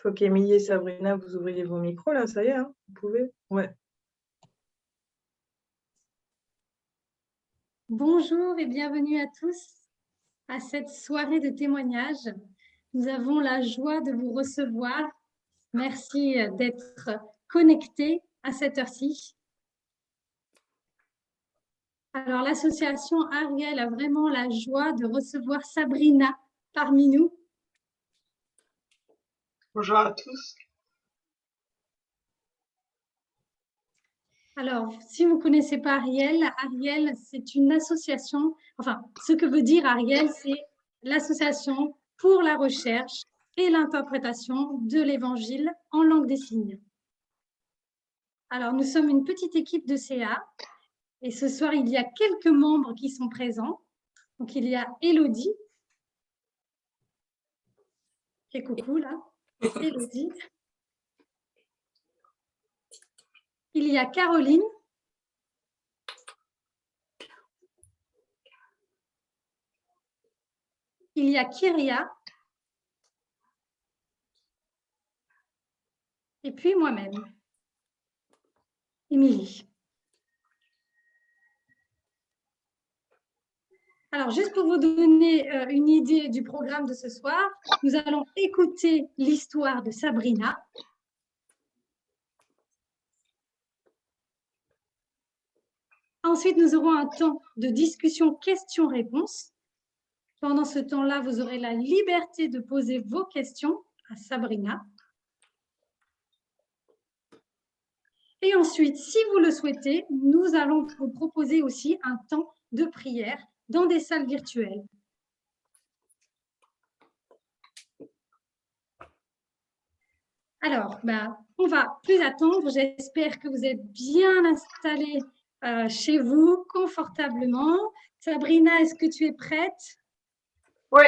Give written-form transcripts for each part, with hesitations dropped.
Faut qu'Émilie et Sabrina, vous ouvriez vos micros, là, ça y est, hein, vous pouvez? Ouais. Bonjour et bienvenue à tous à cette soirée de témoignages. Nous avons la joie de vous recevoir. Merci d'être connectés à cette heure-ci. Alors, l'association Ariel a vraiment la joie de recevoir Sabrina parmi nous. Bonjour à tous. Alors, si vous ne connaissez pas Ariel, Ariel, c'est une association, enfin, ce que veut dire Ariel, c'est l'association pour la recherche et l'interprétation de l'Évangile en langue des signes. Alors, nous sommes une petite équipe de CA et ce soir, il y a quelques membres qui sont présents. Donc, il y a Élodie. Et coucou là, Élodie. Il y a Caroline. Il y a Kyria. Et puis moi-même, Émilie. Alors, juste pour vous donner une idée du programme de ce soir, nous allons écouter l'histoire de Sabrina. Ensuite, nous aurons un temps de discussion questions-réponses. Pendant ce temps-là, vous aurez la liberté de poser vos questions à Sabrina. Et ensuite, si vous le souhaitez, nous allons vous proposer aussi un temps de prière dans des salles virtuelles. Alors, on va plus attendre. J'espère que vous êtes bien installés chez vous, confortablement. Sabrina, est-ce que tu es prête? Oui.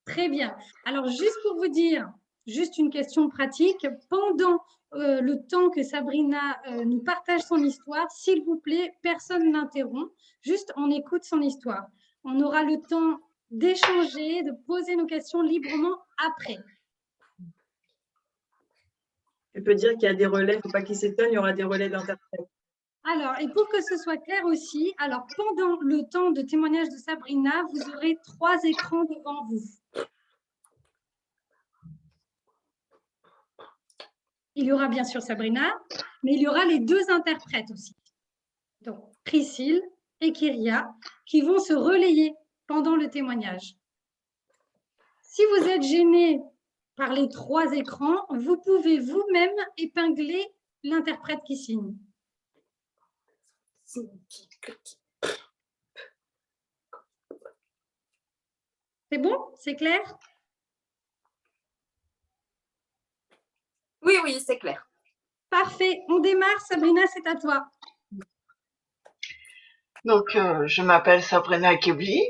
Très bien. Alors, juste pour vous dire, juste une question pratique. Pendant le temps que Sabrina nous partage son histoire, s'il vous plaît, personne n'interrompt. Juste, on écoute son histoire. On aura le temps d'échanger, de poser nos questions librement après. Tu peux dire qu'il y a des relais, il ne faut pas qu'ils s'étonnent, il y aura des relais d'interprètes. Alors, et pour que ce soit clair aussi, alors pendant le temps de témoignage de Sabrina, vous aurez 3 écrans devant vous. Il y aura bien sûr Sabrina, mais il y aura les 2 interprètes aussi. Donc, Priscille et Kyria, qui vont se relayer pendant le témoignage. Si vous êtes gêné par les 3 écrans, vous pouvez vous-même épingler l'interprète qui signe. C'est bon? C'est clair? Oui, oui, c'est clair. Parfait. On démarre. Sabrina, c'est à toi. Donc, je m'appelle Sabrina Kebli.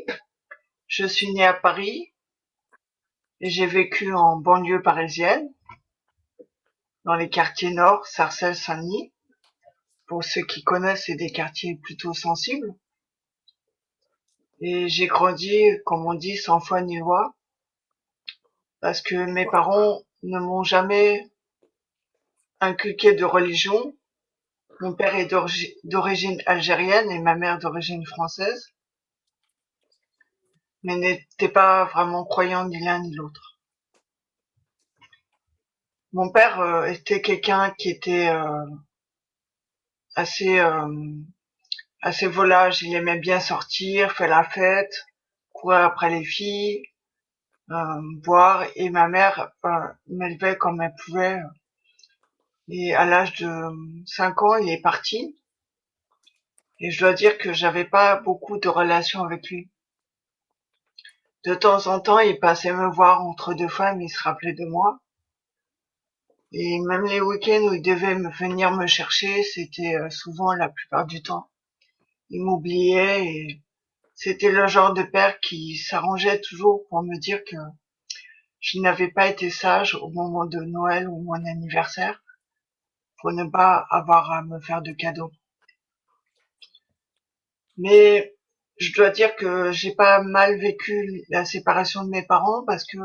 Je suis née à Paris et j'ai vécu en banlieue parisienne, dans les quartiers nord, Sarcelles, Saint-Denis. Pour ceux qui connaissent, c'est des quartiers plutôt sensibles. Et j'ai grandi, comme on dit, sans foi ni loi, parce que mes parents ne m'ont jamais inculqué de religion. Mon père est d'origine algérienne et ma mère d'origine française, mais n'étaient pas vraiment croyants ni l'un ni l'autre. Mon père était quelqu'un qui était assez assez volage. Il aimait bien sortir, faire la fête, courir après les filles, boire. Et ma mère m'élevait comme elle pouvait. Et à l'âge de 5 ans, il est parti. Et je dois dire que j'avais pas beaucoup de relations avec lui. De temps en temps, il passait me voir entre 2 femmes, il se rappelait de moi. Et même les week-ends où il devait venir me chercher, c'était souvent la plupart du temps. Il m'oubliait et c'était le genre de père qui s'arrangeait toujours pour me dire que je n'avais pas été sage au moment de Noël ou mon anniversaire pour ne pas avoir à me faire de cadeaux. Mais je dois dire que j'ai pas mal vécu la séparation de mes parents parce que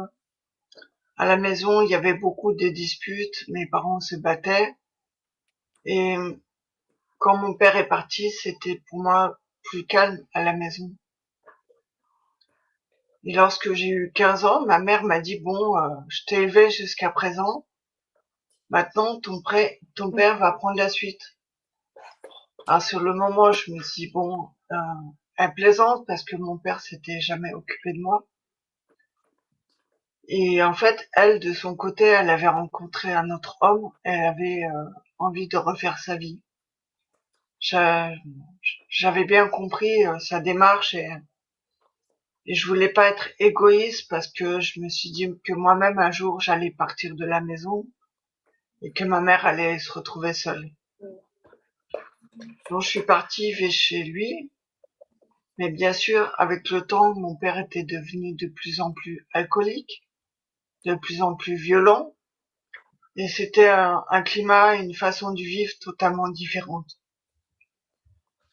À la maison, il y avait beaucoup de disputes, mes parents se battaient, et quand mon père est parti, c'était pour moi plus calme à la maison. Et lorsque j'ai eu 15 ans, ma mère m'a dit, bon, je t'ai élevé jusqu'à présent, maintenant ton père va prendre la suite. Alors sur le moment, je me suis dit, bon, elle plaisante parce que mon père s'était jamais occupé de moi. Et en fait, elle, de son côté, elle avait rencontré un autre homme, elle avait envie de refaire sa vie. J'a- J'avais bien compris sa démarche et je voulais pas être égoïste parce que je me suis dit que moi-même un jour j'allais partir de la maison et que ma mère allait se retrouver seule. Donc je suis partie vivre chez lui, mais bien sûr avec le temps mon père était devenu de plus en plus alcoolique, de plus en plus violent et c'était un climat, une façon de vivre totalement différente.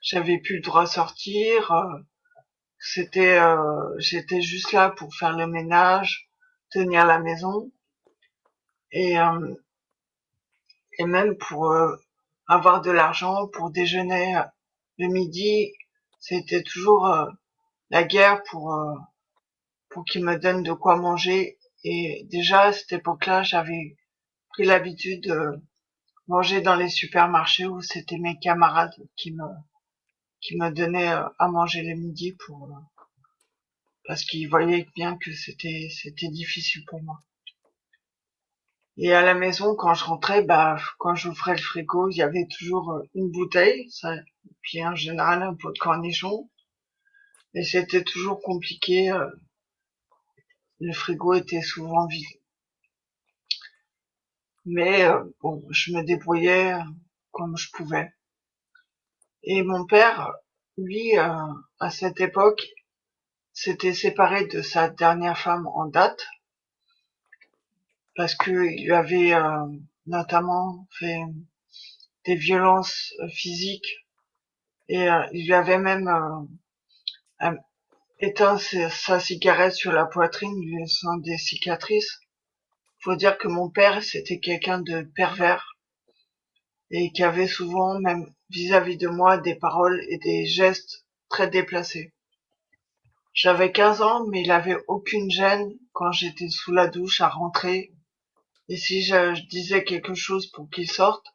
J'avais plus le droit de sortir, j'étais juste là pour faire le ménage, tenir la maison et et même pour avoir de l'argent pour déjeuner le midi, c'était toujours la guerre pour qu'ils me donnent de quoi manger. Et déjà à cette époque-là, j'avais pris l'habitude de manger dans les supermarchés où c'était mes camarades qui me donnaient à manger le midi pour parce qu'ils voyaient bien que c'était difficile pour moi. Et à la maison, quand je rentrais, quand j'ouvrais le frigo, il y avait toujours une bouteille, ça, puis en général un pot de cornichons. Et c'était toujours compliqué, le frigo était souvent vide. Mais bon, je me débrouillais comme je pouvais. Et mon père, lui, à cette époque, s'était séparé de sa dernière femme en date, parce que il lui avait notamment fait des violences physiques et il lui avait même éteint sa cigarette sur la poitrine, lui laissant des cicatrices. Faut dire que mon père, c'était quelqu'un de pervers et qui avait souvent, même vis-à-vis de moi, des paroles et des gestes très déplacés. J'avais 15 ans, mais il avait aucune gêne quand j'étais sous la douche à rentrer. Et si je disais quelque chose pour qu'il sorte,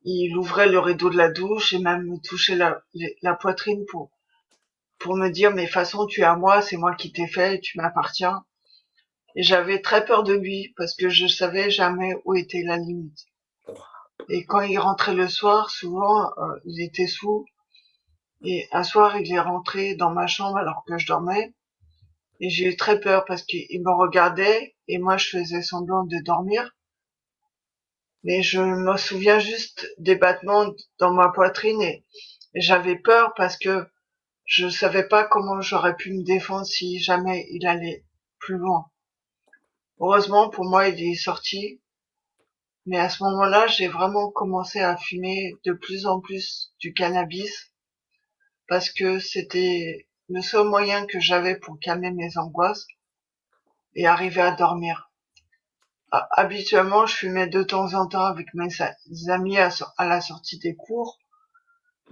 il ouvrait le rideau de la douche et même me touchait la poitrine pour me dire, mais de toute façon, tu es à moi, c'est moi qui t'ai fait, tu m'appartiens. Et j'avais très peur de lui parce que je savais jamais où était la limite. Et quand il rentrait le soir, souvent, il était sous. Et un soir, il est rentré dans ma chambre alors que je dormais. Et j'ai eu très peur parce qu'il me regardait et moi, je faisais semblant de dormir. Mais je me souviens juste des battements dans ma poitrine et j'avais peur parce que je savais pas comment j'aurais pu me défendre si jamais il allait plus loin. Heureusement pour moi, il est sorti. Mais à ce moment-là, j'ai vraiment commencé à fumer de plus en plus du cannabis parce que c'était le seul moyen que j'avais pour calmer mes angoisses et arriver à dormir. Habituellement, je fumais de temps en temps avec mes amis à la sortie des cours,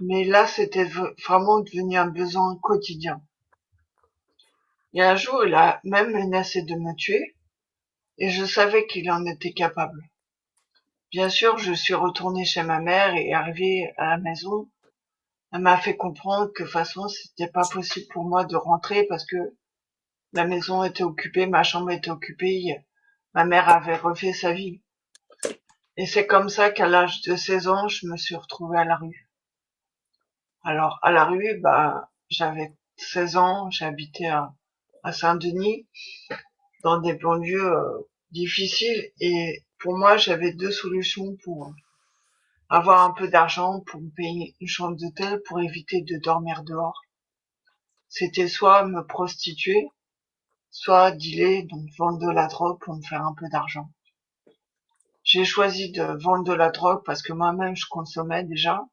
mais là, c'était vraiment devenu un besoin quotidien. Et un jour, il a même menacé de me tuer et je savais qu'il en était capable. Bien sûr, je suis retournée chez ma mère et arrivée à la maison, elle m'a fait comprendre que de toute façon, c'était pas possible pour moi de rentrer parce que la maison était occupée, ma chambre était occupée, ma mère avait refait sa vie. Et c'est comme ça qu'à l'âge de 16 ans, je me suis retrouvée à la rue. Alors, à la rue, j'avais 16 ans, j'habitais à Saint-Denis, dans des banlieues difficiles, et pour moi, j'avais deux solutions pour avoir un peu d'argent pour me payer une chambre d'hôtel pour éviter de dormir dehors. C'était soit me prostituer, soit dealer, donc vendre de la drogue pour me faire un peu d'argent. J'ai choisi de vendre de la drogue parce que moi-même je consommais déjà.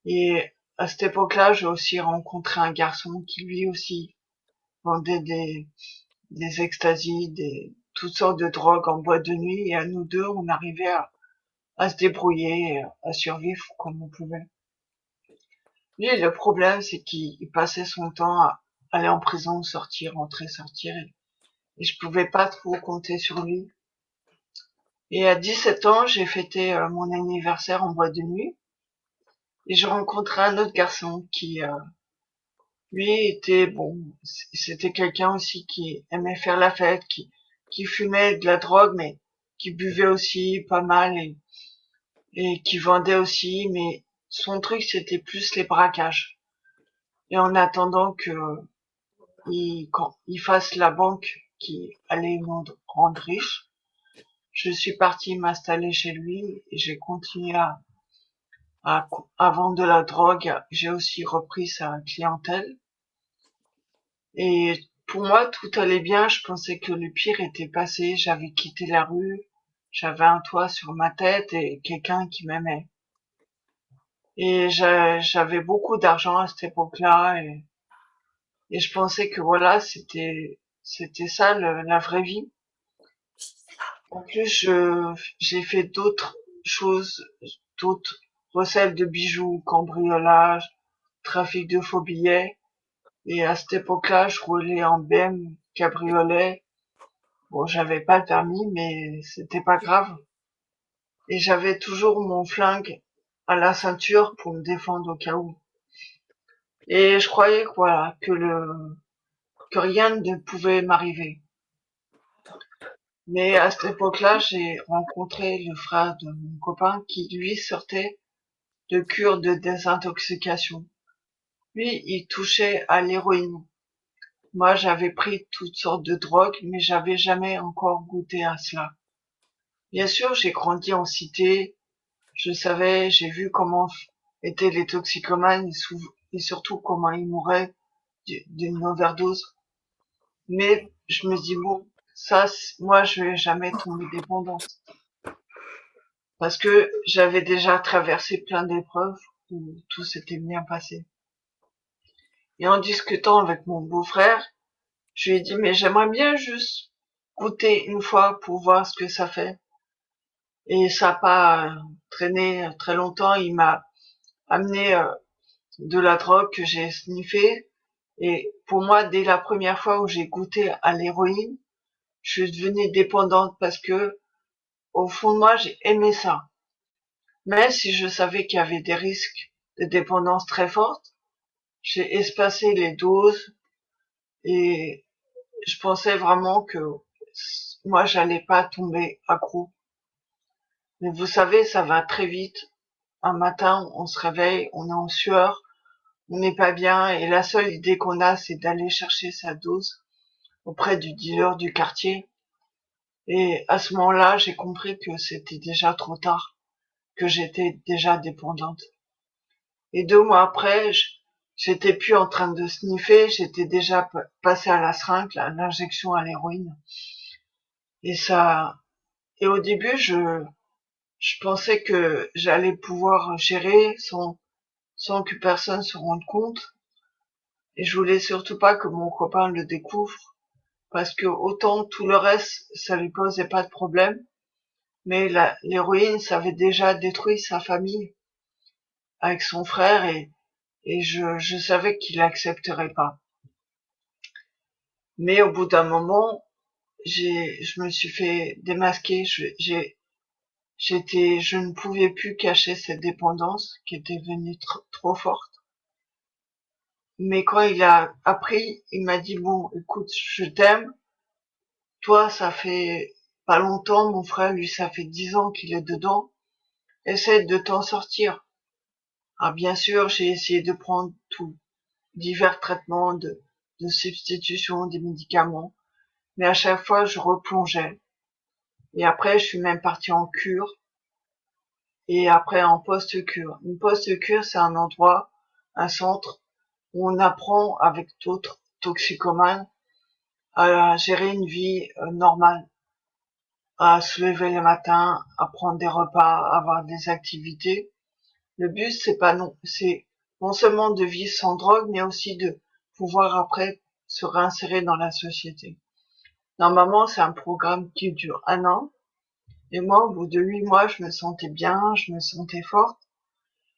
Et à cette époque-là, j'ai aussi rencontré un garçon qui lui aussi vendait des ecstasy, toutes sortes de drogues en boîte de nuit et à nous deux, on arrivait à se débrouiller, à survivre comme on pouvait. Lui, le problème, c'est qu'il passait son temps à aller en prison, sortir, rentrer, sortir, et je pouvais pas trop compter sur lui. Et à 17 ans, j'ai fêté mon anniversaire en boîte de nuit, et j'ai rencontré un autre garçon qui, lui, était bon, c'était quelqu'un aussi qui aimait faire la fête, qui fumait de la drogue, mais qui buvait aussi pas mal et qui vendait aussi, mais son truc, c'était plus les braquages. Et en attendant que quand il fasse la banque qui allait nous rendre riche, je suis partie m'installer chez lui et j'ai continué à vendre de la drogue. J'ai aussi repris sa clientèle. Et pour moi, tout allait bien. Je pensais que le pire était passé. J'avais quitté la rue. J'avais un toit sur ma tête et quelqu'un qui m'aimait. Et j'avais beaucoup d'argent à cette époque-là et je pensais que voilà, c'était ça la vraie vie. En plus, j'ai fait d'autres choses, d'autres recels de bijoux, cambriolage, trafic de faux billets. Et à cette époque-là, je roulais en BM cabriolet. Bon, j'avais pas le permis, mais c'était pas grave. Et j'avais toujours mon flingue à la ceinture pour me défendre au cas où. Et je croyais que voilà, que rien ne pouvait m'arriver. Mais à cette époque-là, j'ai rencontré le frère de mon copain qui, lui, sortait de cure de désintoxication. Lui, il touchait à l'héroïne. Moi, j'avais pris toutes sortes de drogues, mais j'avais jamais encore goûté à cela. Bien sûr, j'ai grandi en cité, je savais, j'ai vu comment étaient les toxicomanes et surtout comment ils mouraient d'une overdose. Mais je me dis bon, ça, moi, je vais jamais tomber dépendante. Parce que j'avais déjà traversé plein d'épreuves où tout s'était bien passé. Et en discutant avec mon beau-frère, je lui ai dit, mais j'aimerais bien juste goûter une fois pour voir ce que ça fait. Et ça n'a pas traîné très longtemps. Il m'a amené de la drogue que j'ai sniffé. Et pour moi, dès la première fois où j'ai goûté à l'héroïne, je suis devenue dépendante parce que, au fond de moi, j'ai aimé ça. Même si je savais qu'il y avait des risques de dépendance très fortes, j'ai espacé les doses et je pensais vraiment que moi, j'allais pas tomber accro. Mais vous savez, ça va très vite. Un matin, on se réveille, on est en sueur, on n'est pas bien et la seule idée qu'on a, c'est d'aller chercher sa dose auprès du dealer du quartier. Et à ce moment-là, j'ai compris que c'était déjà trop tard, que j'étais déjà dépendante. Et 2 mois après, j'étais plus en train de sniffer, j'étais déjà passée à la seringue, à l'injection à l'héroïne. Et ça, et au début, je pensais que j'allais pouvoir gérer sans que personne se rende compte. Et je voulais surtout pas que mon copain le découvre, parce que autant tout le reste, ça lui posait pas de problème, mais l'héroïne, ça avait déjà détruit sa famille avec son frère et je savais qu'il accepterait pas. Mais au bout d'un moment, je me suis fait démasquer, je ne pouvais plus cacher cette dépendance qui était devenue trop forte. Mais quand il a appris, il m'a dit, bon, écoute, je t'aime. Toi, ça fait pas longtemps, mon frère, lui, ça fait 10 ans qu'il est dedans. Essaie de t'en sortir. Ah, bien sûr, j'ai essayé de prendre divers traitements de substitution des médicaments. Mais à chaque fois, je replongeais. Et après, je suis même partie en cure. Et après, en post-cure. Une post-cure, c'est un endroit, un centre où on apprend avec d'autres toxicomanes à gérer une vie normale, à se lever le matin, à prendre des repas, à avoir des activités. Le but, c'est non seulement de vivre sans drogue, mais aussi de pouvoir après se réinsérer dans la société. Normalement, c'est un programme qui dure 1 an. Et moi, au bout de 8 mois, je me sentais bien, je me sentais forte.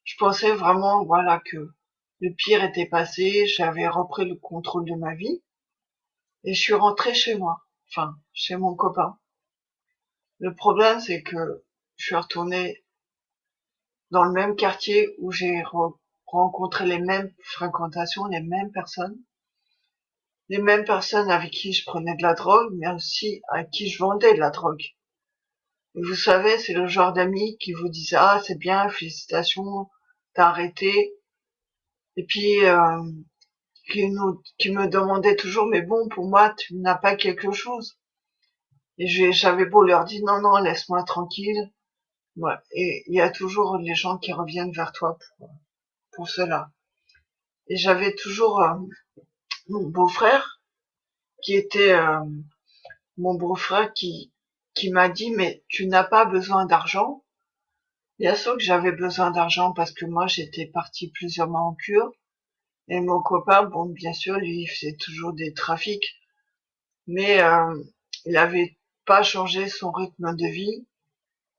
Je pensais vraiment, voilà, que le pire était passé, j'avais repris le contrôle de ma vie. Et je suis rentrée chez moi, enfin, chez mon copain. Le problème, c'est que je suis retournée dans le même quartier où j'ai rencontré les mêmes fréquentations, les mêmes personnes avec qui je prenais de la drogue, mais aussi à qui je vendais de la drogue. Et vous savez, c'est le genre d'amis qui vous disent ah c'est bien, félicitations, t'as arrêté, et puis qui me demandaient toujours mais bon pour moi tu n'as pas quelque chose. Et j'avais beau leur dire non non laisse-moi tranquille, ouais. Et il y a toujours les gens qui reviennent vers toi pour cela. Et j'avais toujours mon beau-frère qui était mon beau-frère qui m'a dit mais tu n'as pas besoin d'argent. Bien sûr que j'avais besoin d'argent parce que moi j'étais partie plusieurs mois en cure et mon copain bon bien sûr lui il faisait toujours des trafics mais il avait pas changé son rythme de vie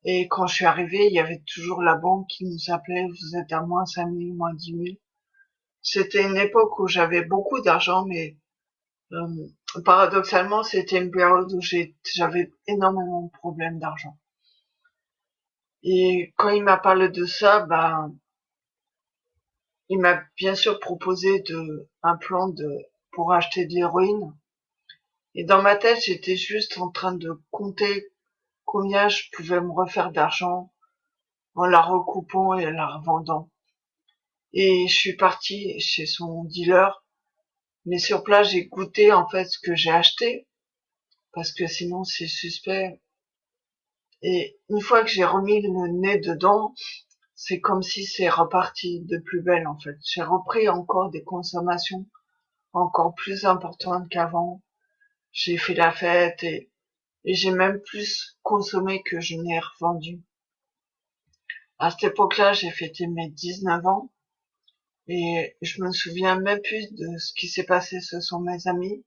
et quand je suis arrivée il y avait toujours la banque qui nous appelait vous êtes à moins 5 000, moins 10 000. C'était une époque où j'avais beaucoup d'argent mais paradoxalement c'était une période où j'avais énormément de problèmes d'argent. Et quand il m'a parlé de ça, ben, il m'a bien sûr proposé un plan pour acheter de l'héroïne. Et dans ma tête, j'étais juste en train de compter combien je pouvais me refaire d'argent en la recoupant et la revendant. Et je suis partie chez son dealer, mais sur place, j'ai goûté en fait ce que j'ai acheté, parce que sinon c'est suspect. Et une fois que j'ai remis le nez dedans, c'est comme si c'est reparti de plus belle en fait. J'ai repris encore des consommations encore plus importantes qu'avant. J'ai fait la fête et j'ai même plus consommé que je n'ai revendu. À cette époque-là, j'ai fêté mes 19 ans et je me souviens même plus de ce qui s'est passé. Ce sont mes amis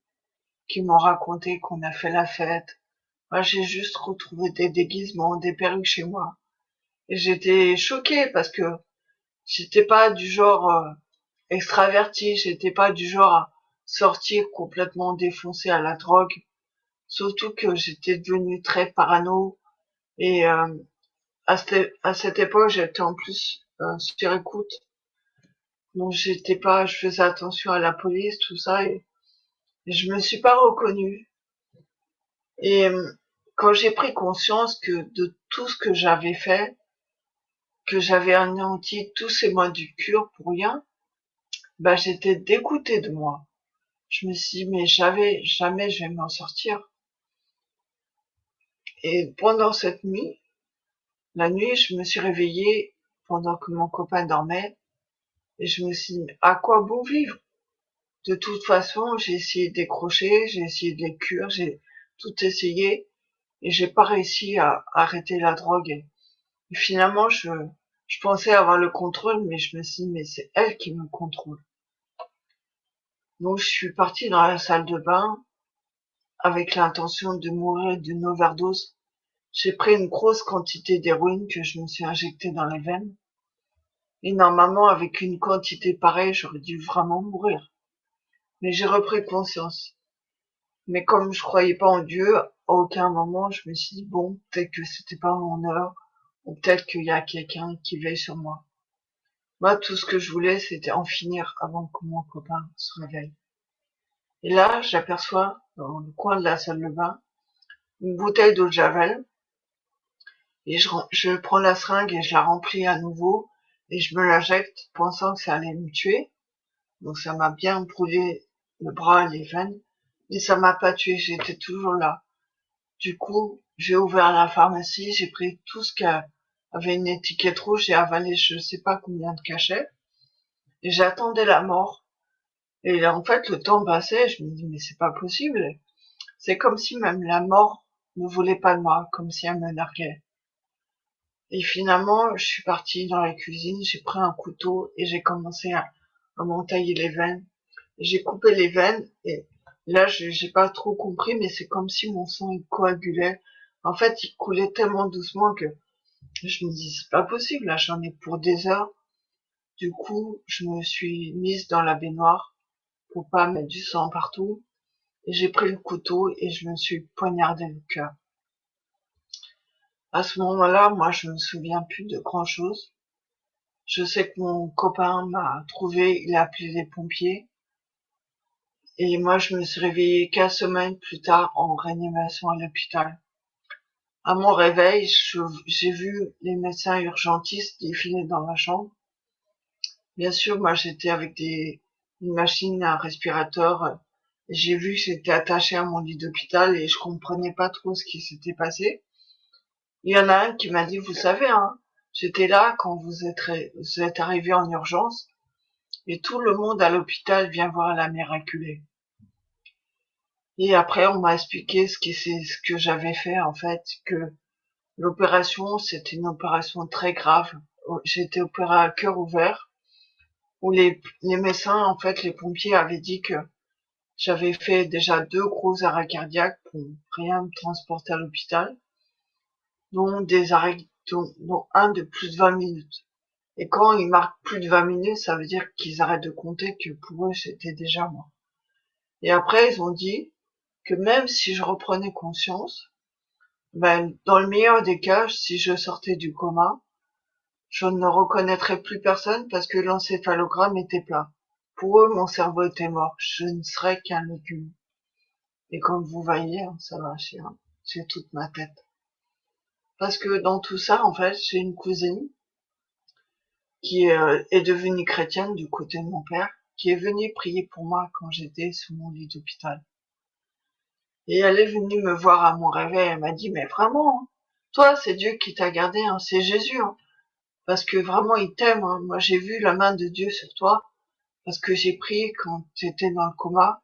qui m'ont raconté qu'on a fait la fête. Moi, j'ai juste retrouvé des déguisements, des perruques chez moi. Et j'étais choquée parce que j'étais pas du genre extraverti, j'étais pas du genre à sortir complètement défoncé à la drogue. Surtout que j'étais devenue très parano et à cette époque j'étais en plus sur écoute. Donc je faisais attention à la police, tout ça et je me suis pas reconnue. Et quand j'ai pris conscience que de tout ce que j'avais fait, que j'avais anéanti tous ces mois de cure pour rien, bah j'étais dégoûtée de moi. Je me suis dit, mais jamais je vais m'en sortir. Et pendant cette nuit, la nuit, je me suis réveillée pendant que mon copain dormait et je me suis dit, à quoi bon vivre? De toute façon, j'ai essayé de décrocher, j'ai essayé de les cures, j'ai tout essayé et j'ai pas réussi à arrêter la drogue. Et finalement, je pensais avoir le contrôle, mais je me suis dit, mais c'est elle qui me contrôle. Donc, je suis partie dans la salle de bain avec l'intention de mourir d'une overdose. J'ai pris une grosse quantité d'héroïne que je me suis injectée dans les veines. Et normalement, avec une quantité pareille, j'aurais dû vraiment mourir. Mais j'ai repris conscience. Mais comme je croyais pas en Dieu, à aucun moment, je me suis dit, bon, peut-être que c'était pas mon heure, ou peut-être qu'il y a quelqu'un qui veille sur moi. Moi, tout ce que je voulais, c'était en finir avant que mon copain se réveille. Et là, j'aperçois, dans le coin de la salle de bain, une bouteille d'eau de Javel, et je prends la seringue et je la remplis à nouveau, et je me l'injecte, pensant que ça allait me tuer. Donc ça m'a bien brûlé le bras et les veines, mais ça m'a pas tué, j'étais toujours là. Du coup, j'ai ouvert la pharmacie, j'ai pris tout ce qui avait une étiquette rouge, j'ai avalé je sais pas combien de cachets, et j'attendais la mort. Et là, en fait, le temps passait, je me dis, mais c'est pas possible. C'est comme si même la mort ne voulait pas de moi, comme si elle me narguait. Et finalement, je suis partie dans la cuisine, j'ai pris un couteau et j'ai commencé à m'entailler les veines. J'ai coupé les veines et Là, j'ai pas trop compris, mais c'est comme si mon sang il coagulait. En fait, il coulait tellement doucement que je me dis, c'est pas possible, là, j'en ai pour des heures. Du coup, je me suis mise dans la baignoire pour pas mettre du sang partout. Et j'ai pris le couteau et je me suis poignardé le cœur. À ce moment-là, moi, je me souviens plus de grand-chose. Je sais que mon copain m'a trouvé, il a appelé les pompiers. Et moi, je me suis réveillée 15 semaines plus tard en réanimation à l'hôpital. À mon réveil, j'ai vu les médecins urgentistes défiler dans ma chambre. Bien sûr, moi, j'étais avec une machine à respirateur. J'ai vu que j'étais attachée à mon lit d'hôpital et je comprenais pas trop ce qui s'était passé. Il y en a un qui m'a dit, vous savez, hein, j'étais là quand vous êtes arrivé en urgence et tout le monde à l'hôpital vient voir la miraculée. Et après, on m'a expliqué ce que j'avais fait, en fait, que l'opération, c'était une opération très grave. J'ai été opérée à cœur ouvert, où les médecins, en fait, les pompiers avaient dit que j'avais fait déjà 2 gros arrêts cardiaques pour rien me transporter à l'hôpital, dont des arrêts, dont un de plus de 20 minutes. Et quand ils marquent plus de 20 minutes, ça veut dire qu'ils arrêtent de compter, que pour eux, c'était déjà mort. Et après, ils ont dit que même si je reprenais conscience, ben, dans le meilleur des cas, si je sortais du coma, je ne reconnaîtrais plus personne parce que l'encéphalogramme était plat. Pour eux, mon cerveau était mort. Je ne serais qu'un légume. Et comme vous voyez, hein, ça va, j'ai toute ma tête. Parce que dans tout ça, en fait, j'ai une cousine qui est devenue chrétienne du côté de mon père, qui est venue prier pour moi quand j'étais sous mon lit d'hôpital. Et elle est venue me voir à mon réveil, elle m'a dit, mais vraiment, hein, toi, c'est Dieu qui t'a gardé, hein, c'est Jésus, hein, parce que vraiment, il t'aime, hein. Moi, j'ai vu la main de Dieu sur toi, parce que j'ai prié quand tu étais dans le coma,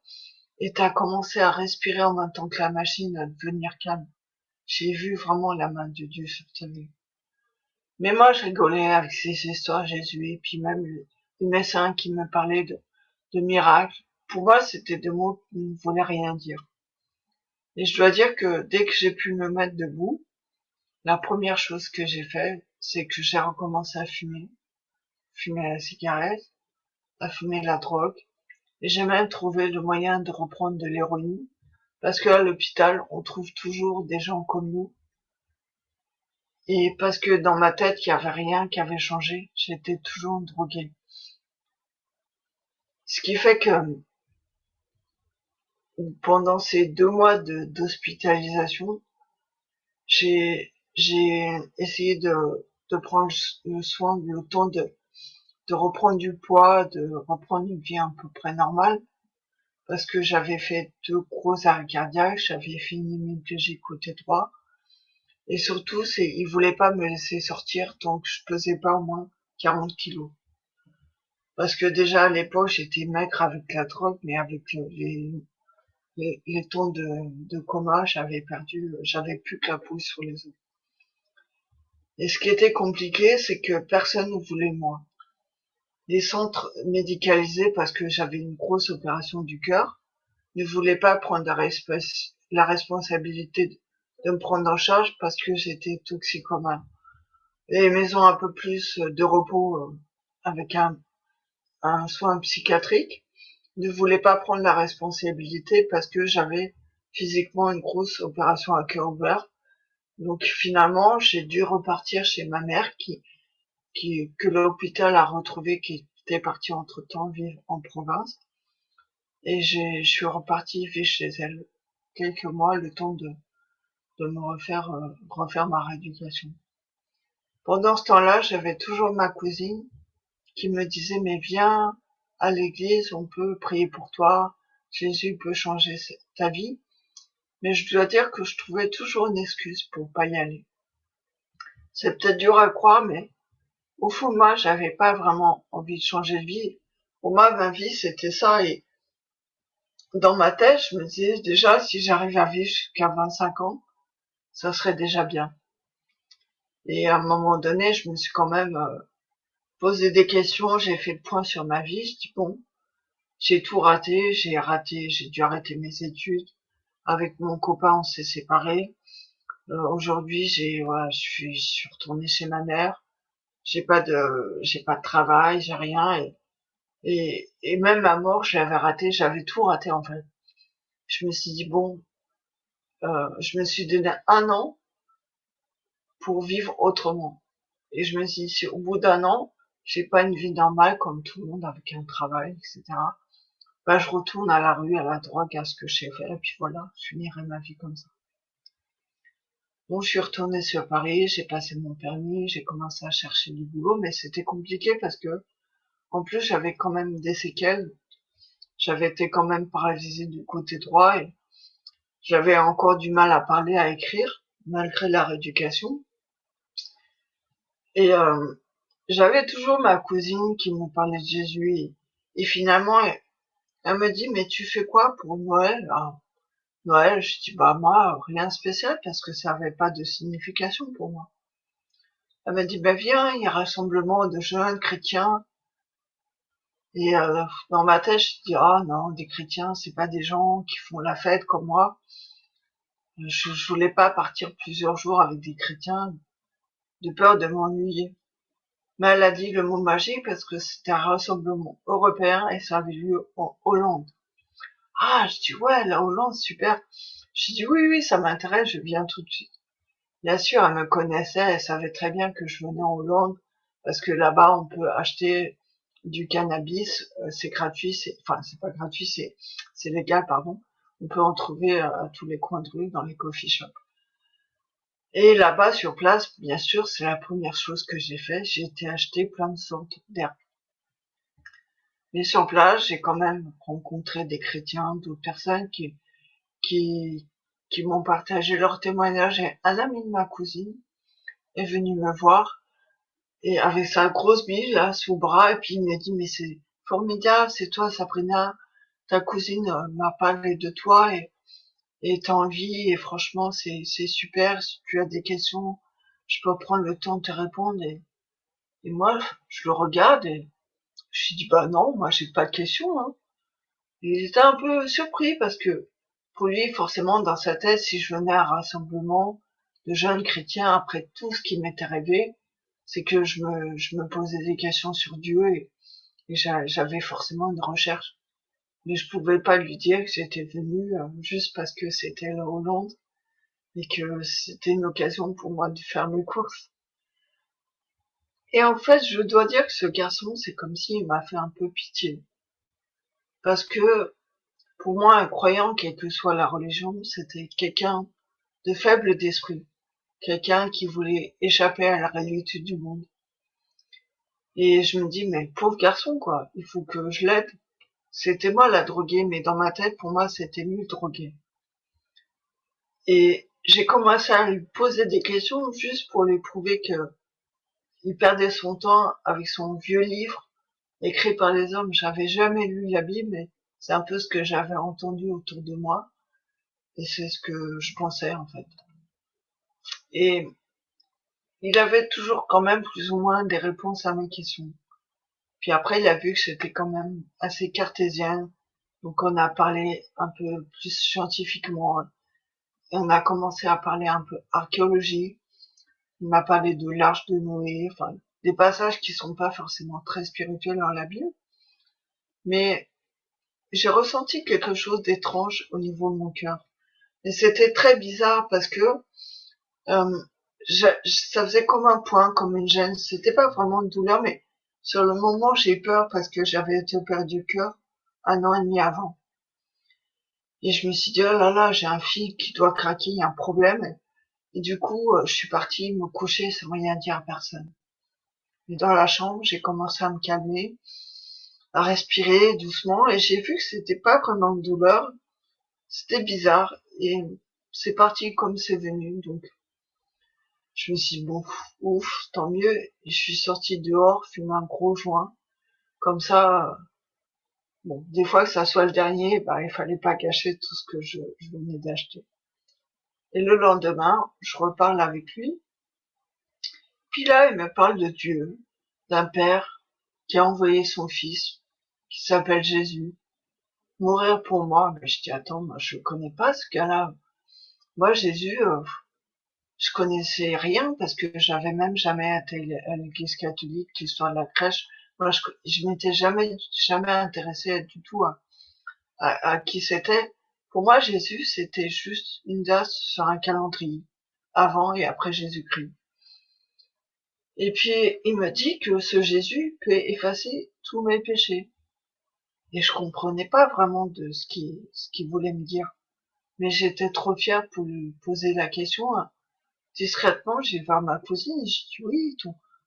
et t'as commencé à respirer en même temps que la machine à devenir calme. J'ai vu vraiment la main de Dieu sur ta vie. Mais moi, je rigolais avec ces histoires Jésus, et puis même les médecins qui me parlaient de miracles. Pour moi, c'était des mots qui ne voulaient rien dire. Et je dois dire que dès que j'ai pu me mettre debout, la première chose que j'ai fait, c'est que j'ai recommencé à fumer la cigarette, à fumer la drogue, et j'ai même trouvé le moyen de reprendre de l'héroïne, parce qu'à l'hôpital, on trouve toujours des gens comme nous, et parce que dans ma tête, il n'y avait rien qui avait changé, j'étais toujours droguée. Ce qui fait que pendant ces 2 mois d'hospitalisation, j'ai essayé de prendre le soin, le temps de reprendre du poids, de reprendre une vie à peu près normale, parce que j'avais fait 2 gros arrêts cardiaques, j'avais fait une hémiplégie côté droit, et surtout, ils voulaient pas me laisser sortir tant que je pesais pas au moins 40 kilos. Parce que déjà à l'époque, j'étais maigre avec la drogue, mais avec les temps de coma, j'avais plus que la peau sur les os. Et ce qui était compliqué, c'est que personne ne voulait de moi. Les centres médicalisés, parce que j'avais une grosse opération du cœur, ne voulaient pas prendre la responsabilité de me prendre en charge parce que j'étais toxicomane. Les maisons un peu plus de repos avec un soin psychiatrique ne voulaient pas prendre la responsabilité parce que j'avais physiquement une grosse opération à cœur ouvert. Donc finalement, j'ai dû repartir chez ma mère que l'hôpital a retrouvé, qui était partie entre-temps vivre en province. Et je suis repartie vivre chez elle quelques mois, le temps de me refaire ma rééducation. Pendant ce temps-là, j'avais toujours ma cousine qui me disait, mais viens à l'église, on peut prier pour toi, Jésus peut changer ta vie. Mais je dois dire que je trouvais toujours une excuse pour pas y aller. C'est peut-être dur à croire, mais au fond, moi, j'avais pas vraiment envie de changer de vie. Pour moi, ma vie, c'était ça. Et dans ma tête, je me disais déjà, si j'arrive à vivre jusqu'à 25 ans, ça serait déjà bien. Et à un moment donné, je me suis quand même posé des questions. J'ai fait le point sur ma vie. Je dis bon, j'ai tout raté, j'ai dû arrêter mes études. Avec mon copain, on s'est séparés. Aujourd'hui, voilà, je suis retournée chez ma mère. J'ai pas de travail, j'ai rien. Et même ma mort, je l'avais raté, j'avais tout raté en fait. Je me suis dit bon, je me suis donné 1 an pour vivre autrement. Et je me suis dit si au bout d'1 an, j'ai pas une vie normale comme tout le monde avec un travail, etc. Bah je retourne à la rue, à la drogue, à ce que j'ai fait, et puis voilà, je finirai ma vie comme ça. Bon, je suis retournée sur Paris, j'ai passé mon permis, j'ai commencé à chercher du boulot, mais c'était compliqué parce que, en plus, j'avais quand même des séquelles. J'avais été quand même paralysée du côté droit et j'avais encore du mal à parler, à écrire, malgré la rééducation. Et j'avais toujours ma cousine qui me parlait de Jésus et finalement, elle me dit, mais tu fais quoi pour Noël? Noël, je dis, bah moi, rien de spécial parce que ça avait pas de signification pour moi. Elle m'a dit, bah viens, il y a un rassemblement de jeunes chrétiens. Et dans ma tête, je dis, ah non, des chrétiens, c'est pas des gens qui font la fête comme moi. Je voulais pas partir plusieurs jours avec des chrétiens, de peur de m'ennuyer. Mais elle a dit le mot magique parce que c'était un rassemblement européen et ça avait lieu en Hollande. Ah, je dis, ouais, la Hollande, super. Je dis, oui, oui, ça m'intéresse, je viens tout de suite. Bien sûr, elle me connaissait, elle savait très bien que je venais en Hollande, parce que là-bas, on peut acheter du cannabis, c'est gratuit, enfin, c'est pas gratuit, c'est légal, pardon. On peut en trouver à tous les coins de rue, dans les coffee shops. Et là-bas, sur place, bien sûr, c'est la première chose que j'ai fait, j'ai été acheter plein de sortes d'herbes. Mais sur place, j'ai quand même rencontré des chrétiens, d'autres personnes qui, qui m'ont partagé leur témoignage. Et un ami de ma cousine est venu me voir et avec sa grosse bille là sous le bras et puis il m'a dit mais c'est formidable, c'est toi Sabrina, ta cousine m'a parlé de toi et t'es en vie et franchement c'est super, si tu as des questions, je peux prendre le temps de te répondre et moi je le regarde et je lui dis bah non, moi j'ai pas de questions hein. Et il était un peu surpris parce que pour lui forcément dans sa tête si je venais à un rassemblement de jeunes chrétiens après tout ce qui m'était arrivé, c'est que je me posais des questions sur Dieu et j'avais forcément une recherche. Mais je pouvais pas lui dire que j'étais venue juste parce que c'était la Hollande et que c'était une occasion pour moi de faire mes courses. Et en fait, je dois dire que ce garçon, c'est comme s'il m'a fait un peu pitié. Parce que pour moi, un croyant, quelle que soit la religion, c'était quelqu'un de faible d'esprit. Quelqu'un qui voulait échapper à la réalité du monde. Et je me dis, mais pauvre garçon, quoi, il faut que je l'aide. C'était moi la droguée, mais dans ma tête, pour moi, c'était lui le drogué. Et j'ai commencé à lui poser des questions juste pour lui prouver que il perdait son temps avec son vieux livre écrit par les hommes. J'avais jamais lu la Bible, mais c'est un peu ce que j'avais entendu autour de moi. Et c'est ce que je pensais, en fait. Et il avait toujours quand même plus ou moins des réponses à mes questions. Puis après, il a vu que j'étais quand même assez cartésien. Donc on a parlé un peu plus scientifiquement. Et on a commencé à parler un peu archéologie. Il m'a parlé de l'Arche de Noé, enfin, des passages qui sont pas forcément très spirituels dans la Bible. Mais j'ai ressenti quelque chose d'étrange au niveau de mon cœur. Et c'était très bizarre parce que euh, ça faisait comme un point, comme une gêne. C'était pas vraiment une douleur, mais sur le moment, j'ai eu peur parce que j'avais été opérée du cœur 1 an et demi avant. Et je me suis dit, oh là là, j'ai un fil qui doit craquer, il y a un problème. Et du coup, je suis partie me coucher sans rien dire à personne. Et dans la chambre, j'ai commencé à me calmer, à respirer doucement, et j'ai vu que c'était pas vraiment une douleur, c'était bizarre, et c'est parti comme c'est venu, donc je me suis dit, bon, ouf, tant mieux, et je suis sortie dehors, fumer un gros joint, comme ça, bon, des fois que ça soit le dernier, bah, il fallait pas gâcher tout ce que je venais d'acheter. Et le lendemain, je reparle avec lui, puis là, il me parle de Dieu, d'un père qui a envoyé son fils, qui s'appelle Jésus, mourir pour moi. Mais je dis, attends, moi, je connais pas ce gars-là. Moi, Jésus, je connaissais rien parce que j'avais même jamais été à l'église catholique, l'histoire de la crèche. Moi, je m'étais jamais intéressée du tout à qui c'était. Pour moi, Jésus, c'était juste une date sur un calendrier, avant et après Jésus-Christ. Et puis, il me dit que ce Jésus peut effacer tous mes péchés. Et je comprenais pas vraiment de ce qu'il voulait me dire. Mais j'étais trop fière pour lui poser la question. Discrètement, j'ai voir ma cousine et j'ai dit, oui,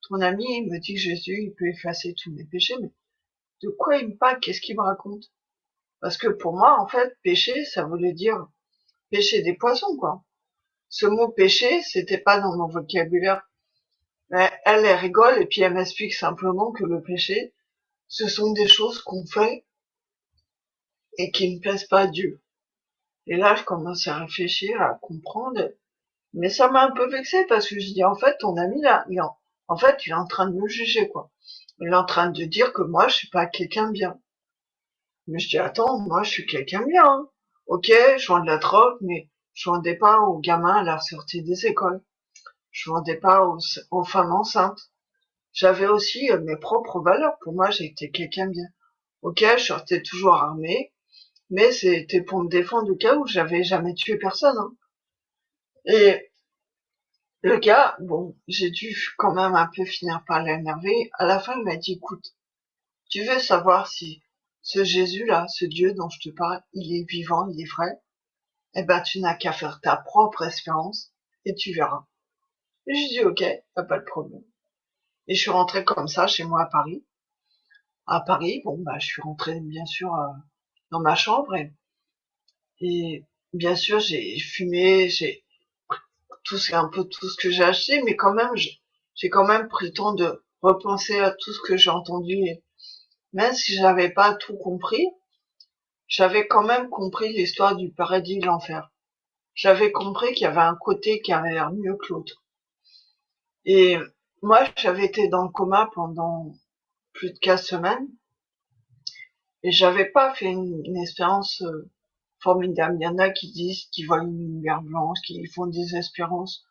ton ami, il me dit que Jésus, il peut effacer tous mes péchés, mais de quoi il me parle? Qu'est-ce qu'il me raconte? Parce que pour moi, en fait, péché, ça voulait dire péché des poissons, quoi. Ce mot péché, c'était pas dans mon vocabulaire. Mais elle rigole et puis elle m'explique simplement que le péché, ce sont des choses qu'on fait et qui ne plaisent pas à Dieu. Et là, je commence à réfléchir, à comprendre. Mais ça m'a un peu vexée parce que je dis, en fait, ton ami là, en fait, il est en train de me juger, quoi. Il est en train de dire que moi, je suis pas quelqu'un bien. Mais je dis, attends, moi, je suis quelqu'un bien, hein. Ok, je vends de la drogue, mais je vendais pas aux gamins à la sortie des écoles. Je vendais pas aux femmes enceintes. J'avais aussi mes propres valeurs. Pour moi, j'étais quelqu'un bien. Ok, je sortais toujours armée, mais c'était pour me défendre au cas où j'avais jamais tué personne, hein. Et le gars, bon, j'ai dû quand même un peu finir par l'énerver. À la fin, il m'a dit, écoute, tu veux savoir si ce Jésus-là, ce Dieu dont je te parle, il est vivant, il est vrai? Eh ben, tu n'as qu'à faire ta propre expérience et tu verras. Et j'ai dit, ok, pas de problème. Et je suis rentrée comme ça chez moi à Paris. À Paris, bon, bah, je suis rentrée bien sûr dans ma chambre et bien sûr j'ai fumé, j'ai un peu tout ce que j'ai acheté, mais quand même j'ai quand même pris le temps de repenser à tout ce que j'ai entendu. Et même si j'avais pas tout compris, j'avais quand même compris l'histoire du paradis et de l'enfer. J'avais compris qu'il y avait un côté qui avait l'air mieux que l'autre. Et moi, j'avais été dans le coma pendant plus de 4 semaines et j'avais pas fait une expérience formidable. Il y en a qui disent qu'ils voient une lumière blanche, qui font des espérances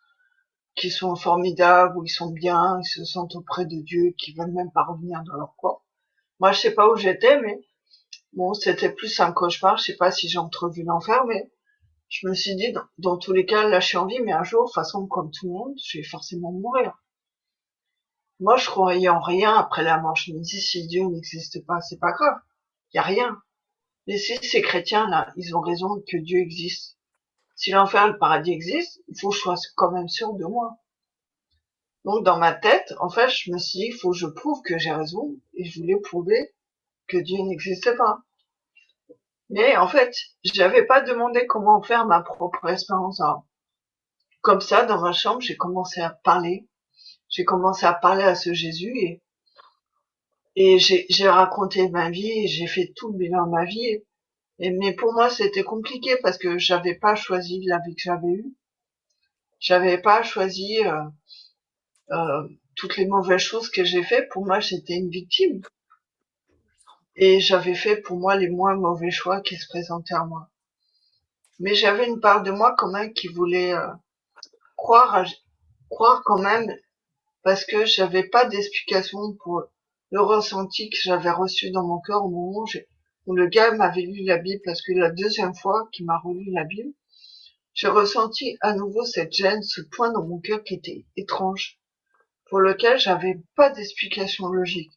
qui sont formidables, où ils sont bien, ils se sentent auprès de Dieu, qui veulent même pas revenir dans leur corps. Moi, je sais pas où j'étais, mais bon, c'était plus un cauchemar. Je sais pas si j'ai entrevu l'enfer, mais je me suis dit, dans tous les cas, là, je suis en vie, mais un jour, de toute façon, comme tout le monde, je vais forcément mourir. Moi, je croyais en rien après la mort. Je me dis, si Dieu n'existe pas, c'est pas grave. Il y a rien. Mais si ces chrétiens-là, ils ont raison que Dieu existe. Si l'enfer et le paradis existent, il faut que je sois quand même sûr de moi. Donc, dans ma tête, en fait, je me suis dit, il faut que je prouve que j'ai raison, et je voulais prouver que Dieu n'existait pas. Mais, en fait, j'avais pas demandé comment faire ma propre expérience. Alors, comme ça, dans ma chambre, j'ai commencé à parler. J'ai commencé à parler à ce Jésus et j'ai raconté ma vie et j'ai fait tout le bilan de ma vie. Mais pour moi, c'était compliqué parce que j'avais pas choisi la vie que j'avais eue. J'avais pas choisi toutes les mauvaises choses que j'ai fait. Pour moi, j'étais une victime. Et j'avais fait pour moi les moins mauvais choix qui se présentaient à moi. Mais j'avais une part de moi quand même qui voulait croire, croire quand même parce que j'avais pas d'explication pour le ressenti que j'avais reçu dans mon cœur au moment où le gars m'avait lu la Bible, parce que la deuxième fois qu'il m'a relu la Bible, j'ai ressenti à nouveau cette gêne, ce point dans mon cœur qui était étrange, pour lequel j'avais pas d'explication logique.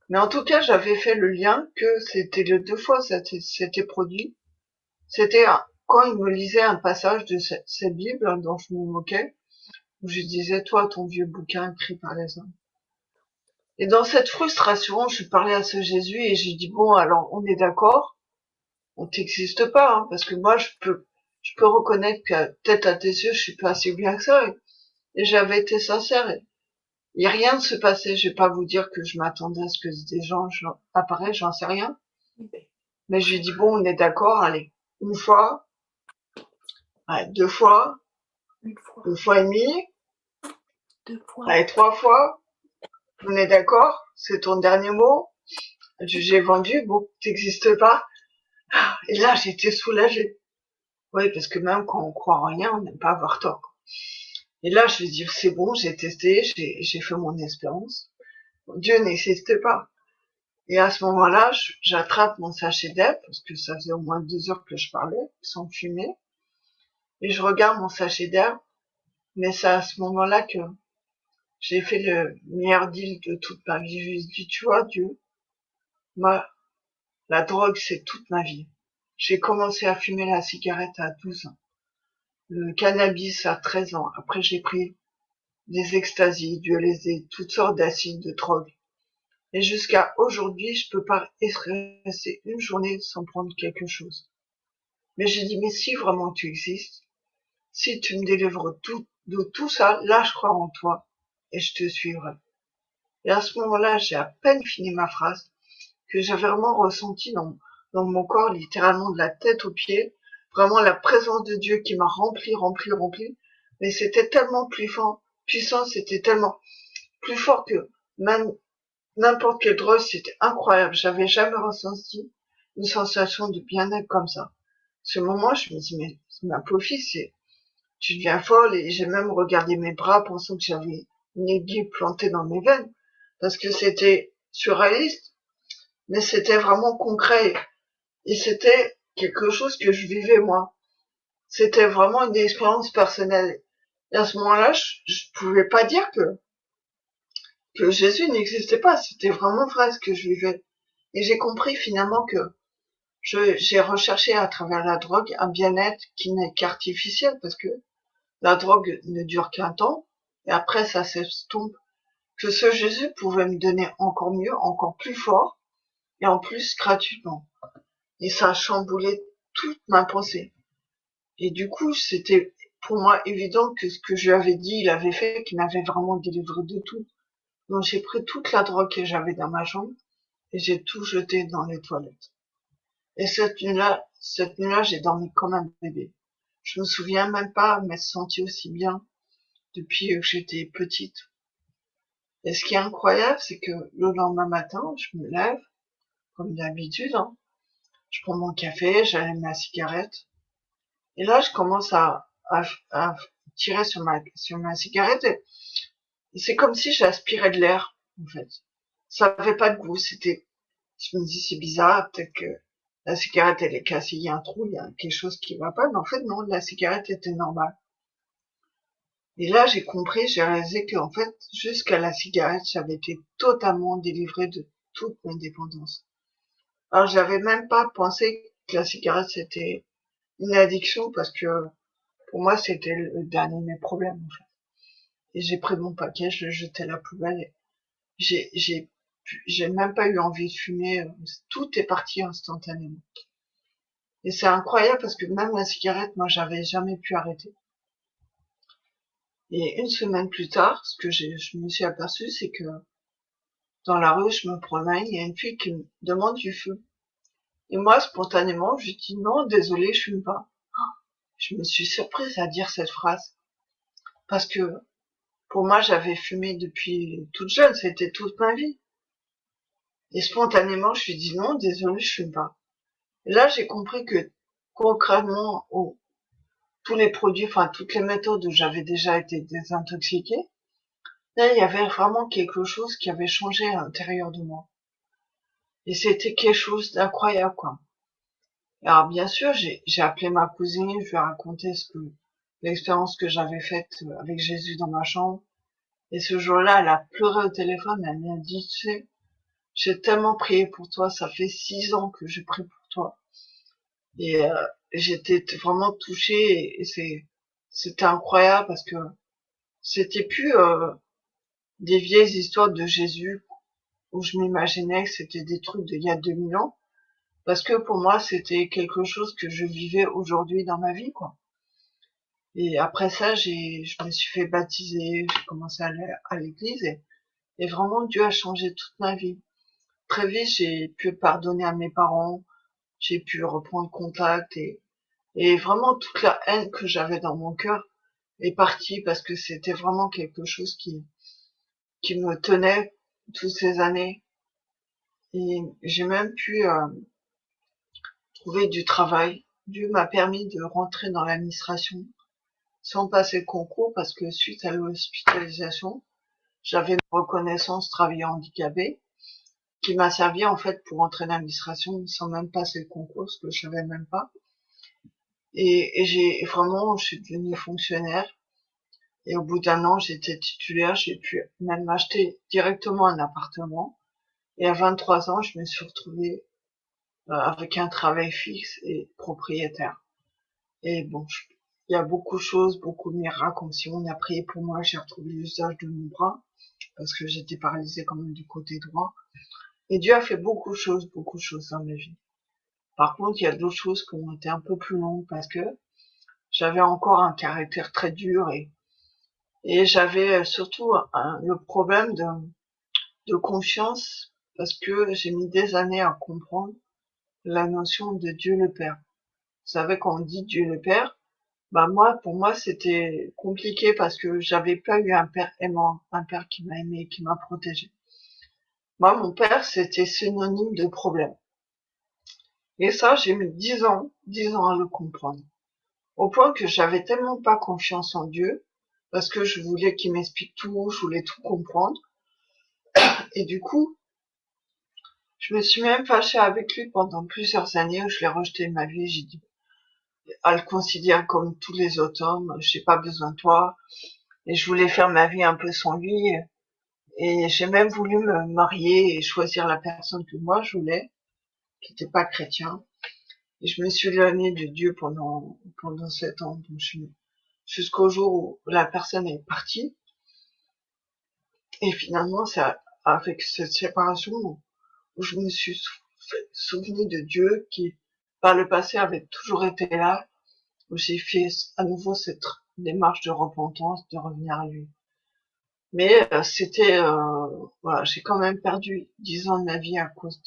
Mais en tout cas, j'avais fait le lien que c'était les 2 fois ça s'était produit. C'était quand il me lisait un passage de cette Bible dont je me moquais, où je disais, toi, ton vieux bouquin écrit par les hommes. Et dans cette frustration, je parlais à ce Jésus et j'ai dit, bon, alors, on est d'accord, on t'existe pas, hein, parce que moi, je peux reconnaître que peut-être à tes yeux, je suis pas assez bien que ça, et j'avais été sincère, et rien ne se passait. Je vais pas vous dire que je m'attendais à ce que des gens apparaissent, j'en sais rien. Mais je lui ai dit, bon, on est d'accord, allez, une fois, allez, 2 fois, 1 fois et demi, allez, 3 fois, on est d'accord, c'est ton dernier mot, j'ai vendu, bon, t'existes pas. Et là, j'étais soulagée. Oui, parce que même quand on croit en rien, on n'aime pas avoir tort. Et là, je me dis, c'est bon, j'ai testé, j'ai fait mon expérience. Dieu n'existe pas. Et à ce moment-là, j'attrape mon sachet d'air, parce que ça faisait au moins 2 heures que je parlais, sans fumer, et je regarde mon sachet d'air, mais c'est à ce moment-là que j'ai fait le meilleur deal de toute ma vie. Je lui ai dit, tu vois, Dieu, moi, la drogue, c'est toute ma vie. J'ai commencé à fumer la cigarette à 12 ans, le cannabis à 13 ans. Après, j'ai pris des extasies, du LSD, toutes sortes d'acides, de drogues. Et jusqu'à aujourd'hui, je peux pas rester une journée sans prendre quelque chose. Mais j'ai dit, mais si vraiment tu existes, si tu me délivres de tout ça, là je crois en toi et je te suivrai. Et à ce moment-là, j'ai à peine fini ma phrase que j'ai vraiment ressenti dans mon corps, littéralement de la tête aux pieds, vraiment la présence de Dieu qui m'a rempli. Mais c'était tellement plus fort, puissant, c'était tellement plus fort que même n'importe quelle drogue, c'était incroyable. J'avais jamais ressenti une sensation de bien-être comme ça. Ce moment, je me dis, mais ma pauvre fille, tu deviens folle, et j'ai même regardé mes bras pensant que j'avais une aiguille plantée dans mes veines. Parce que c'était surréaliste, mais c'était vraiment concret. Et c'était quelque chose que je vivais moi. C'était vraiment une expérience personnelle. Et à ce moment-là, je pouvais pas dire que Jésus n'existait pas. C'était vraiment vrai ce que je vivais. Et j'ai compris finalement que j'ai recherché à travers la drogue un bien-être qui n'est qu'artificiel, parce que la drogue ne dure qu'un temps et après ça s'estompe. Que ce Jésus pouvait me donner encore mieux, encore plus fort et en plus gratuitement. Et ça a chamboulé toute ma pensée. Et du coup, c'était pour moi évident que ce que je lui avais dit, il avait fait, qu'il m'avait vraiment délivré de tout. Donc j'ai pris toute la drogue que j'avais dans ma chambre et j'ai tout jeté dans les toilettes. Et cette nuit-là, j'ai dormi comme un bébé. Je me souviens même pas m'être sentie aussi bien depuis que j'étais petite. Et ce qui est incroyable, c'est que le lendemain matin, je me lève, comme d'habitude, hein, je prends mon café, j'allume ma cigarette, et là, je commence à tirer sur ma cigarette, et c'est comme si j'aspirais de l'air, en fait. Ça avait pas de goût, je me dis, c'est bizarre, peut-être que la cigarette, elle est cassée, il y a un trou, il y a quelque chose qui va pas, mais en fait, non, la cigarette était normale. Et là, j'ai réalisé qu'en fait, jusqu'à la cigarette, j'avais été totalement délivrée de toute ma dépendance. Alors, j'avais même pas pensé que la cigarette, c'était une addiction, parce que pour moi, c'était le dernier de mes problèmes, en fait. Et j'ai pris mon paquet, je l'ai jeté à la poubelle, et j'ai même pas eu envie de fumer, tout est parti instantanément. Et c'est incroyable parce que même la cigarette, moi, j'avais jamais pu arrêter. Et une semaine plus tard, ce que je me suis aperçu, c'est que dans la rue, je me promène, il y a une fille qui me demande du feu. Et moi, spontanément, je lui dis non, désolé, je fume pas. Je me suis surprise à dire cette phrase. Parce que, pour moi, j'avais fumé depuis toute jeune, c'était toute ma vie. Et spontanément, je lui dis non, désolé, je fume pas. Et là, j'ai compris que, concrètement, tous les produits, enfin, toutes les méthodes où j'avais déjà été désintoxiquée, là, il y avait vraiment quelque chose qui avait changé à l'intérieur de moi. Et c'était quelque chose d'incroyable, quoi. Alors bien sûr, j'ai appelé ma cousine, je lui ai raconté l'expérience que j'avais faite avec Jésus dans ma chambre. Et ce jour-là, elle a pleuré au téléphone, elle m'a dit, tu sais, j'ai tellement prié pour toi, ça fait 6 ans que je prie pour toi. Et j'étais vraiment touchée, et c'était incroyable parce que c'était plus des vieilles histoires de Jésus où je m'imaginais que c'était des trucs d'il y a 2000 ans. Parce que pour moi, c'était quelque chose que je vivais aujourd'hui dans ma vie, quoi. Et après ça, je me suis fait baptiser, j'ai commencé à aller à l'église, et vraiment Dieu a changé toute ma vie. Très vite, j'ai pu pardonner à mes parents, j'ai pu reprendre contact, et vraiment toute la haine que j'avais dans mon cœur est partie parce que c'était vraiment quelque chose qui me tenait toutes ces années. Et j'ai même pu trouver du travail. Dieu m'a permis de rentrer dans l'administration sans passer le concours parce que suite à l'hospitalisation, j'avais une reconnaissance travailleur handicapé qui m'a servi en fait pour entrer dans l'administration sans même passer le concours, ce que je savais même pas. Et je suis devenue fonctionnaire. Et au bout d'un an, j'étais titulaire, j'ai pu même acheter directement un appartement. Et à 23 ans, je me suis retrouvée avec un travail fixe et propriétaire. Et bon, il y a beaucoup de choses, beaucoup de miracles, comme si on a prié pour moi, j'ai retrouvé l'usage de mon bras, parce que j'étais paralysée quand même du côté droit. Et Dieu a fait beaucoup de choses dans ma vie. Par contre, il y a d'autres choses qui ont été un peu plus longues parce que j'avais encore un caractère très dur et j'avais surtout le problème de confiance parce que j'ai mis des années à comprendre la notion de Dieu le Père. Vous savez, quand on dit Dieu le Père, bah pour moi, c'était compliqué parce que j'avais pas eu un père aimant, un père qui m'a aimé, qui m'a protégé. Moi, mon père, c'était synonyme de problème. Et ça, j'ai mis 10 ans à le comprendre. Au point que j'avais tellement pas confiance en Dieu, parce que je voulais qu'il m'explique tout, je voulais tout comprendre. Et du coup, je me suis même fâchée avec lui pendant plusieurs années où je l'ai rejeté de ma vie. J'ai dit, à le considérer comme tous les autres hommes, j'ai pas besoin de toi. Et je voulais faire ma vie un peu sans lui. Et j'ai même voulu me marier et choisir la personne que moi je voulais, qui n'était pas chrétien. Et je me suis éloignée de Dieu pendant 7 ans. Donc jusqu'au jour où la personne est partie. Et finalement, c'est avec cette séparation où je me suis souvenu de Dieu qui, par le passé, avait toujours été là, où j'ai fait à nouveau cette démarche de repentance, de revenir à lui. Mais voilà, j'ai quand même perdu 10 ans de ma vie à cause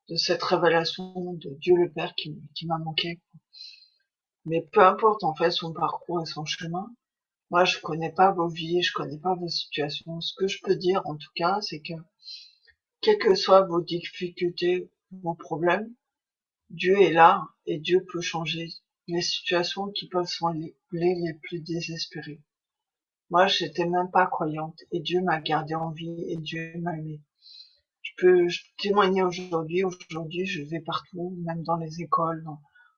de cette révélation de Dieu le Père qui m'a manqué. Mais peu importe en fait son parcours et son chemin, moi je connais pas vos vies, je connais pas vos situations. Ce que je peux dire en tout cas, c'est que quelles que soient vos difficultés, vos problèmes, Dieu est là et Dieu peut changer les situations qui peuvent sembler les plus désespérées. Moi, j'étais même pas croyante et Dieu m'a gardé en vie et Dieu m'a aimé. Je peux témoigner aujourd'hui. Aujourd'hui, je vais partout, même dans les écoles,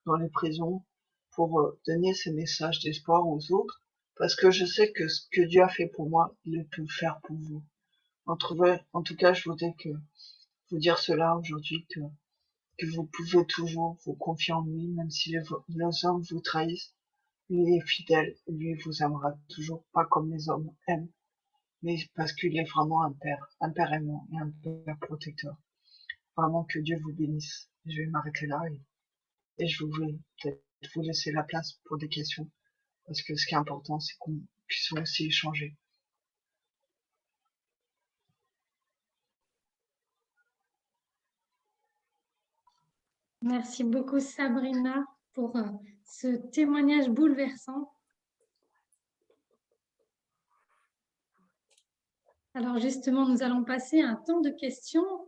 dans les prisons, pour donner ces messages d'espoir aux autres, parce que je sais que ce que Dieu a fait pour moi, il le peut faire pour vous. En tout cas, je voudrais vous dire cela aujourd'hui, que vous pouvez toujours vous confier en lui, même si les hommes vous trahissent. Lui est fidèle, lui vous aimera toujours, pas comme les hommes aiment, mais parce qu'il est vraiment un père aimant et un père protecteur. Vraiment que Dieu vous bénisse. Je vais m'arrêter là et je vais peut-être vous laisser la place pour des questions, parce que ce qui est important, c'est qu'on puisse aussi échanger. Merci beaucoup Sabrina pour ce témoignage bouleversant. Alors justement, nous allons passer à un temps de questions